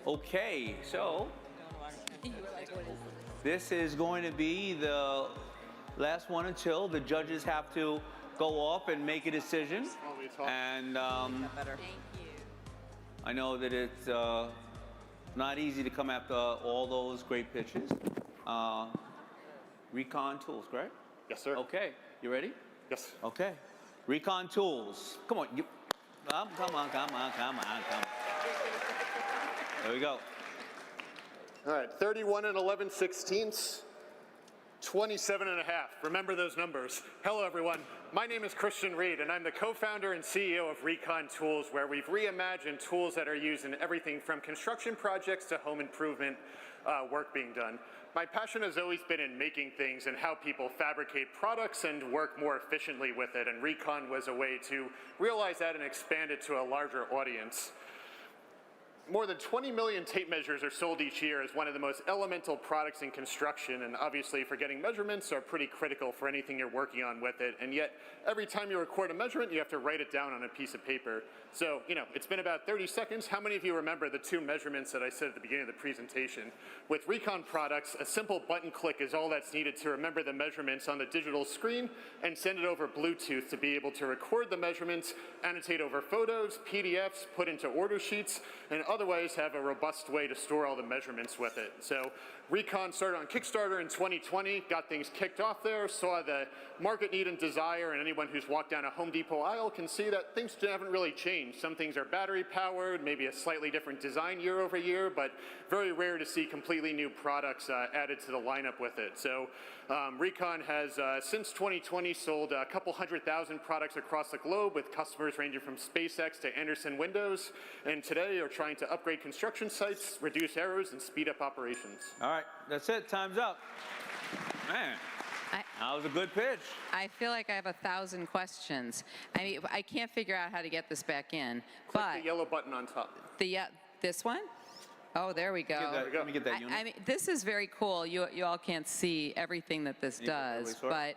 Okay, so this is going to be the last one until the judges have to go off and make a decision. And I know that it's not easy to come after all those great pitches. Recon Tools, correct? Yes, sir. Okay, you ready? Yes. Okay. Recon Tools. Come on. Come on. There we go. All right, 31 and 11/16, 27 and a half. Remember those numbers. Hello, everyone. My name is Christian Reed, and I'm the co-founder and CEO of REEKON Tools, where we've reimagined tools that are used in everything from construction projects to home improvement work being done. My passion has always been in making things and how people fabricate products and work more efficiently with it, and REEKON was a way to realize that and expand it to a larger audience. More than 20 million tape measures are sold each year as one of the most elemental products in construction, and obviously for getting measurements are pretty critical for anything you're working on with it, and yet every time you record a measurement you have to write it down on a piece of paper. So, it's been about 30 seconds. How many of you remember the two measurements that I said at the beginning of the presentation? With REEKON products, a simple button click is all that's needed to remember the measurements on the digital screen and send it over Bluetooth to be able to record the measurements, annotate over photos, PDFs, put into order sheets, and otherwise have a robust way to store all the measurements with it. So REEKON started on Kickstarter in 2020, got things kicked off there, saw the market need and desire, and anyone who's walked down a Home Depot aisle can see that things haven't really changed. Some things are battery powered, maybe a slightly different design year over year, but very rare to see completely new products added to the lineup with it. So REEKON has, since 2020, sold a couple 100,000 products across the globe with customers ranging from SpaceX to Anderson Windows, and today are trying to upgrade construction sites, reduce errors, and speed up operations. All right, that's it. Time's up. Man, that was a good pitch. I feel like I have 1,000 questions. I mean, I can't figure out how to get this back in. Click the yellow button on top. This one? Oh, there we go. Let me get that unit. I mean, this is very cool. You all can't see everything that this does, but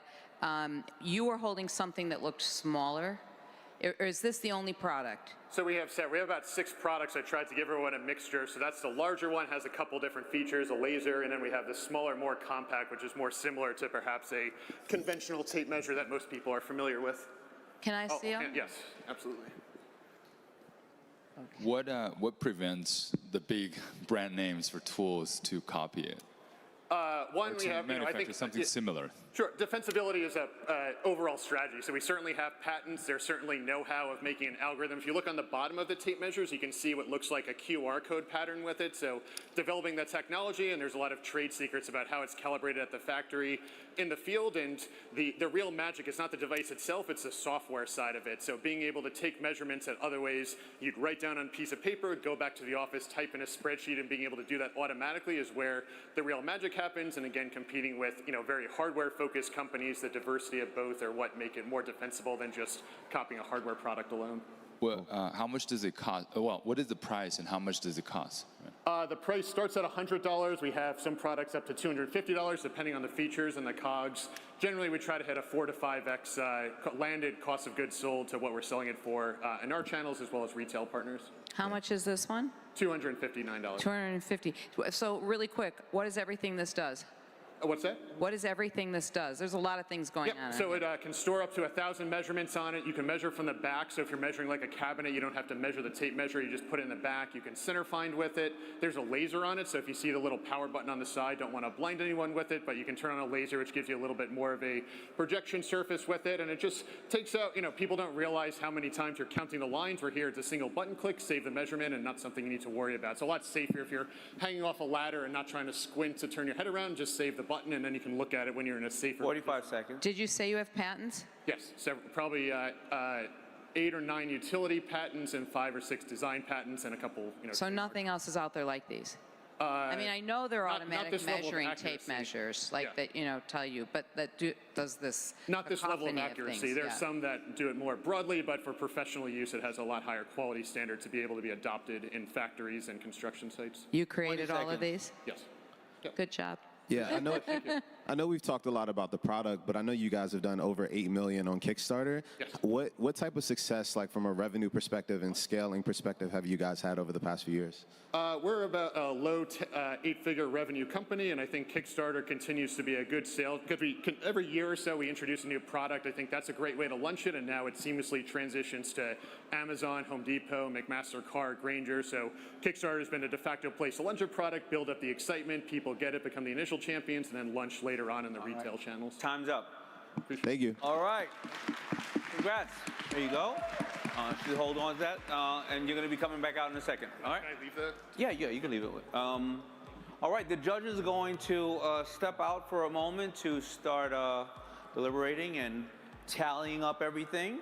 you were holding something that looked smaller. Or is this the only product? So we have about 6 products. I tried to give everyone a mixture. So that's the larger one, has a couple different features, a laser, and then we have the smaller, more compact, which is more similar to perhaps a conventional tape measure that most people are familiar with. Can I see them? Yes, absolutely. Okay. What prevents the big brand names for tools to copy it? One, we have, I think something similar. Sure, defensibility is a overall strategy. So we certainly have patents. There's certainly know-how of making an algorithm. If you look on the bottom of the tape measures, you can see what looks like a QR code pattern with it. So developing that technology, and there's a lot of trade secrets about how it's calibrated at the factory in the field. And the real magic is not the device itself, it's the software side of it. So being able to take measurements that other ways you'd write down on a piece of paper, go back to the office, type in a spreadsheet, and being able to do that automatically is where the real magic happens. And again, competing with very hardware-focused companies, the diversity of both are what make it more defensible than just copying a hardware product alone. Well, how much does it cost? Well, what is the price and how much does it cost? The price starts at $100. We have some products up to $250, depending on the features and the COGS. Generally, we try to hit a 4 to 5x landed cost of goods sold to what we're selling it for in our channels as well as retail partners. How much is this one? $259. $250. So really quick, what is everything this does? What's that? What is everything this does? There's a lot of things going on. So it can store up to 1,000 measurements on it. You can measure from the back. So if you're measuring like a cabinet, you don't have to measure the tape measure. You just put it in the back. You can center find with it. There's a laser on it. So if you see the little power button on the side, don't want to blind anyone with it, but you can turn on a laser, which gives you a little bit more of a projection surface with it. And it just takes out, people don't realize how many times you're counting the lines. We're here. It's a single button click, save the measurement, and not something you need to worry about. It's a lot safer if you're hanging off a ladder and not trying to squint to turn your head around. Just save the button, and then you can look at it when you're in a safer 45 seconds. Did you say you have patents? Yes, probably 8 or 9 utility patents and 5 or 6 design patents and a couple, So nothing else is out there like these? I mean, I know there are automatic measuring tape measures that, tell you, but that does this. Not this level of accuracy. There's some that do it more broadly, but for professional use, it has a lot higher quality standard to be able to be adopted in factories and construction sites. You created all of these? Yes. Good job. Yeah, I know. I know we've talked a lot about the product, but I know you guys have done over 8 million on Kickstarter. Yes. What type of success, like from a revenue perspective and scaling perspective, have you guys had over the past few years? We're about a low 8-figure revenue company, and I think Kickstarter continues to be a good sale because every year or so we introduce a new product. I think that's a great way to launch it, and now it seamlessly transitions to Amazon, Home Depot, McMaster Carr, Grainger. So Kickstarter has been a de facto place to launch a product, build up the excitement, people get it, become the initial champions, and then launch later on in the retail channels. Time's up. Thank you. All right. Congrats. There you go. Should hold on to that, and you're going to be coming back out in a second. All right. Can I leave that? Yeah, you can leave it. All right, the judges are going to step out for a moment to start deliberating and tallying up everything.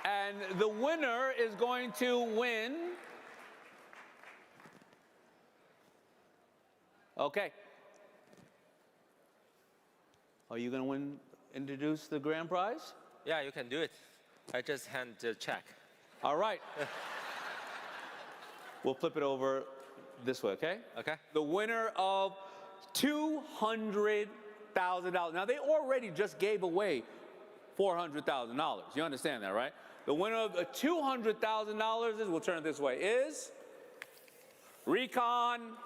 And the winner is going to win. Okay. Are you going to introduce the grand prize? Yeah, you can do it. I just hand the check. All right. We'll flip it over this way, okay? Okay. The winner of $200,000. Now, they already just gave away $400,000. You understand that, right? The winner of the $200,000 is, we'll turn it this way, is Recon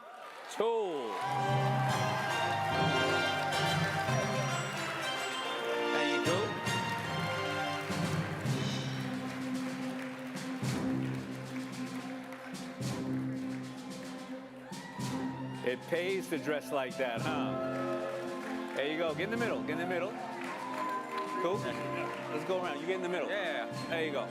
Tools. Thank you. It pays to dress like that, huh? There you go. Get in the middle. Get in the middle. Cool. Let's go around. You get in the middle. Yeah. There you go.